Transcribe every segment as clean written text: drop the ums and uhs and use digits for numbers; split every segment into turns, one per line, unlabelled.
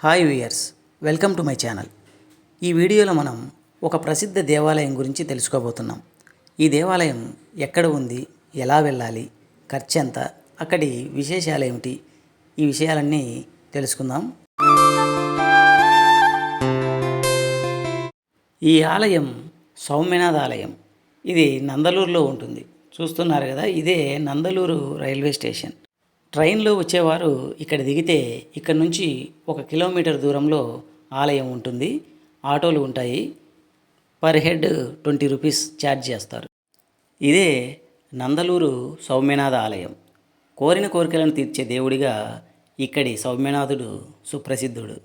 Hi viewers, welcome to my channel. ఈ వీడియోలో మనం ఒక ప్రసిద్ధ దేవాలయం గురించి తెలుసుకోబోతున్నాం. ఈ దేవాలయం ఎక్కడ ఉంది, ఎలా వెళ్ళాలి, ఖర్చు ఎంత, అక్కడి విశేషాలు ఏమిటి, ఈ విషయాలన్నీ తెలుసుకుందాం. ఈ ఆలయం సౌమ్యనాథ ఆలయం. ఇది నందలూరులో ఉంటుంది. చూస్తున్నారు కదా, ఇదే నందలూరు రైల్వే స్టేషన్. ట్రైన్లో వచ్చేవారు ఇక్కడ దిగితే ఇక్కడ నుంచి 1 కిలోమీటర్ దూరంలో ఆలయం ఉంటుంది. ఆటోలు ఉంటాయి. పర్ హెడ్ 20 రూపీస్ ఛార్జ్ చేస్తారు. ఇదే నందలూరు సౌమ్యనాథ ఆలయం. కోరిన కోరికలను తీర్చే దేవుడిగా ఇక్కడి సౌమ్యనాథుడు సుప్రసిద్ధుడు.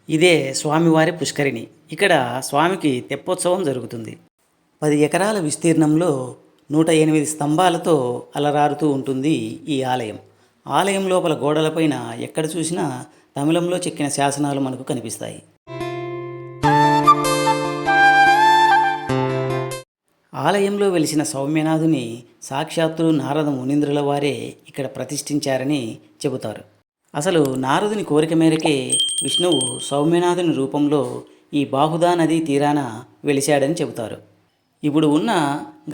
ఇదే స్వామివారి పుష్కరిణి. ఇక్కడ స్వామికి తెప్పోత్సవం జరుగుతుంది. 10 ఎకరాల విస్తీర్ణంలో 108 స్తంభాలతో అలరారుతూ ఉంటుంది ఈ ఆలయం. ఆలయం లోపల గోడలపైన ఎక్కడ చూసినా తమిళంలో చెక్కిన శాసనాలు మనకు కనిపిస్తాయి. ఆలయంలో వెలిసిన సౌమ్యనాథుని సాక్షాత్తు నారద మునీంద్రుల వారే ఇక్కడ ప్రతిష్ఠించారని చెబుతారు. అసలు నారదుని కోరిక మేరకే విష్ణువు సౌమ్యనాథుని రూపంలో ఈ బాహుదా నదీ తీరాన వెలిశాడని చెబుతారు. ఇప్పుడు ఉన్న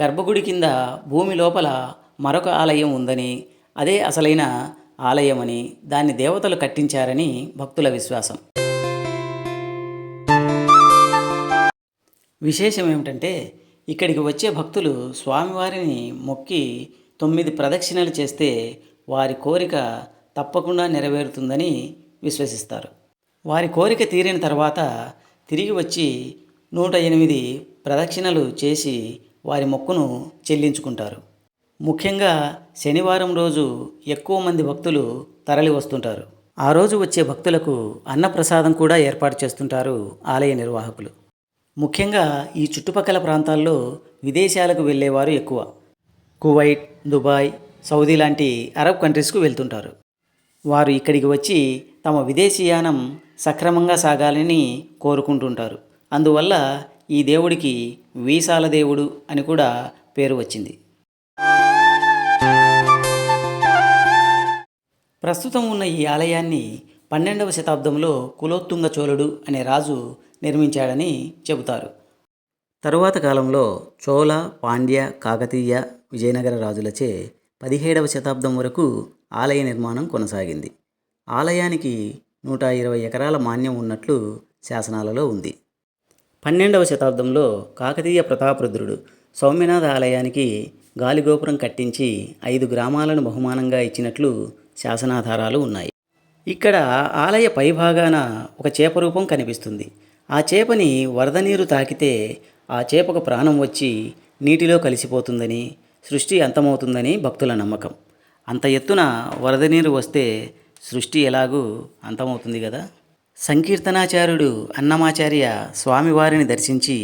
గర్భగుడి కింద భూమి లోపల మరొక ఆలయం ఉందని, అదే అసలైన ఆలయమని, దాన్ని దేవతలు కట్టించారని భక్తుల విశ్వాసం. విశేషం ఏమిటంటే, ఇక్కడికి వచ్చే భక్తులు స్వామివారిని మొక్కి 9 ప్రదక్షిణలు చేస్తే వారి కోరిక తప్పకుండా నెరవేరుతుందని విశ్వసిస్తారు. వారి కోరిక తీరిన తర్వాత తిరిగి వచ్చి 108 ప్రదక్షిణలు చేసి వారి మొక్కును చెల్లించుకుంటారు. ముఖ్యంగా శనివారం రోజు ఎక్కువ మంది భక్తులు తరలి వస్తుంటారు. ఆ రోజు వచ్చే భక్తులకు అన్నప్రసాదం కూడా ఏర్పాటు చేస్తుంటారు ఆలయ నిర్వాహకులు. ముఖ్యంగా ఈ చుట్టుపక్కల ప్రాంతాల్లో విదేశాలకు వెళ్ళేవారు ఎక్కువ. కువైట్, దుబాయ్, సౌదీ లాంటి అరబ్ కంట్రీస్కు వెళ్తుంటారు. వారు ఇక్కడికి వచ్చి తమ విదేశీయానం సక్రమంగా సాగాలని కోరుకుంటుంటారు. అందువల్ల ఈ దేవుడికి వీసాల దేవుడు అని కూడా పేరు వచ్చింది. ప్రస్తుతం ఉన్న ఈ ఆలయాన్ని 12వ శతాబ్దంలో కులోత్తుంగ చోళుడు అనే రాజు నిర్మించాడని చెబుతారు. తరువాత కాలంలో చోళ, పాండ్య, కాకతీయ, విజయనగర రాజులచే 17వ శతాబ్దం వరకు ఆలయ నిర్మాణం కొనసాగింది. ఆలయానికి 120 ఎకరాల మాన్యం ఉన్నట్లు శాసనాలలో ఉంది. 12వ శతాబ్దంలో కాకతీయ ప్రతాపరుద్రుడు సౌమ్యనాథ ఆలయానికి గాలిగోపురం కట్టించి 5 గ్రామాలను బహుమానంగా ఇచ్చినట్లు శాసనాధారాలు ఉన్నాయి. ఇక్కడ ఆలయ పైభాగాన ఒక చేప రూపం కనిపిస్తుంది. ఆ చేపని వరద నీరు తాకితే ఆ చేపకు ప్రాణం వచ్చి నీటిలో కలిసిపోతుందని, సృష్టి అంతమవుతుందని భక్తుల నమ్మకం. అంత ఎత్తున వరద నీరు వస్తే సృష్టి ఎలాగూ అంతమవుతుంది కదా. సంకీర్తనాచార్యుడు అన్నమాచార్య స్వామివారిని దర్శించి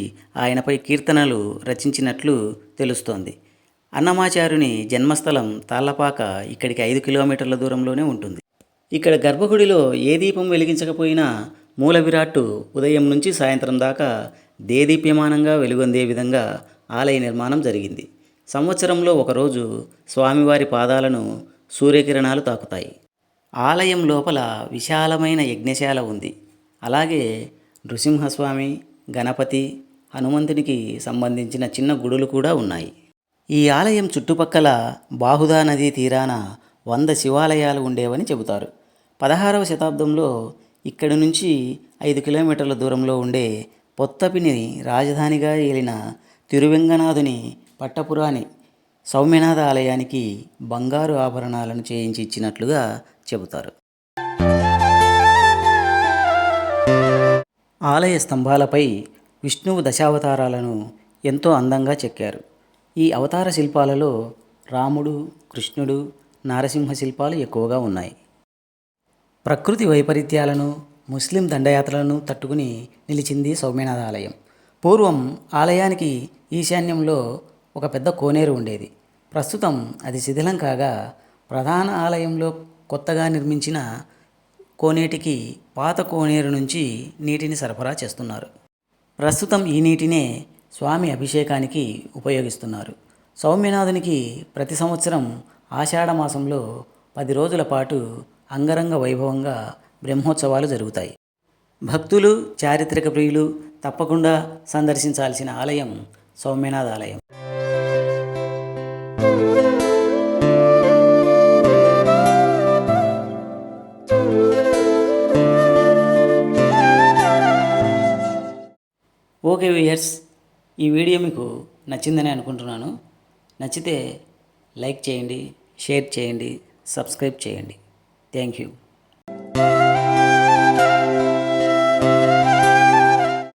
ఆయనపై కీర్తనలు రచించినట్లు తెలుస్తోంది. అన్నమాచార్యుని జన్మస్థలం తాళ్లపాక ఇక్కడికి 5 కిలోమీటర్ల దూరంలోనే ఉంటుంది. ఇక్కడ గర్భగుడిలో ఏ దీపం వెలిగించకపోయినా మూల విరాట్టు ఉదయం నుంచి సాయంత్రం దాకా దేదీప్యమానంగా వెలుగొందే విధంగా ఆలయ నిర్మాణం జరిగింది. సంవత్సరంలో ఒకరోజు స్వామివారి పాదాలను సూర్యకిరణాలు తాకుతాయి. ఆలయం లోపల విశాలమైన యజ్ఞశాల ఉంది. అలాగే నృసింహస్వామి, గణపతి, హనుమంతునికి సంబంధించిన చిన్న గుడులు కూడా ఉన్నాయి. ఈ ఆలయం చుట్టుపక్కల బాహుదా నదీ తీరాన 100 శివాలయాలు ఉండేవని చెబుతారు. 16వ శతాబ్దంలో ఇక్కడి నుంచి 5 కిలోమీటర్ల దూరంలో ఉండే పొత్తపిని రాజధానిగా ఏలిన తిరువెంగనాథుని పట్టపురాణి సౌమ్యనాథ ఆలయానికి బంగారు ఆభరణాలను చేయించి ఇచ్చినట్లుగా చెబుతారు. ఆలయ స్తంభాలపై విష్ణువు దశావతారాలను ఎంతో అందంగా చెక్కారు. ఈ అవతార శిల్పాలలో రాముడు, కృష్ణుడు, నారసింహ శిల్పాలు ఎక్కువగా ఉన్నాయి. ప్రకృతి వైపరీత్యాలను, ముస్లిం దండయాత్రలను తట్టుకుని నిలిచింది సౌమ్యనాథ ఆలయం. పూర్వం ఆలయానికి ఈశాన్యంలో ఒక పెద్ద కోనేరు ఉండేది. ప్రస్తుతం అది శిథిలం కాగా ప్రధాన ఆలయంలో కొత్తగా నిర్మించిన కోనేటికి పాత కోనేరు నుంచి నీటిని సరఫరా చేస్తున్నారు. ప్రస్తుతం ఈ నీటినే స్వామి అభిషేకానికి ఉపయోగిస్తున్నారు. సౌమ్యనాథునికి ప్రతి సంవత్సరం ఆషాఢ మాసంలో 10 రోజుల పాటు అంగరంగ వైభవంగా బ్రహ్మోత్సవాలు జరుగుతాయి. భక్తులు, చారిత్రక ప్రియులు తప్పకుండా సందర్శించాల్సిన ఆలయం సౌమ్యనాథ్ ఆలయం. ఓకే వ్యూయర్స్, ఈ వీడియో మీకు నచ్చిందని అనుకుంటున్నాను. నచ్చితే లైక్ చేయండి, షేర్ చేయండి, సబ్స్క్రైబ్ చేయండి. Thank you.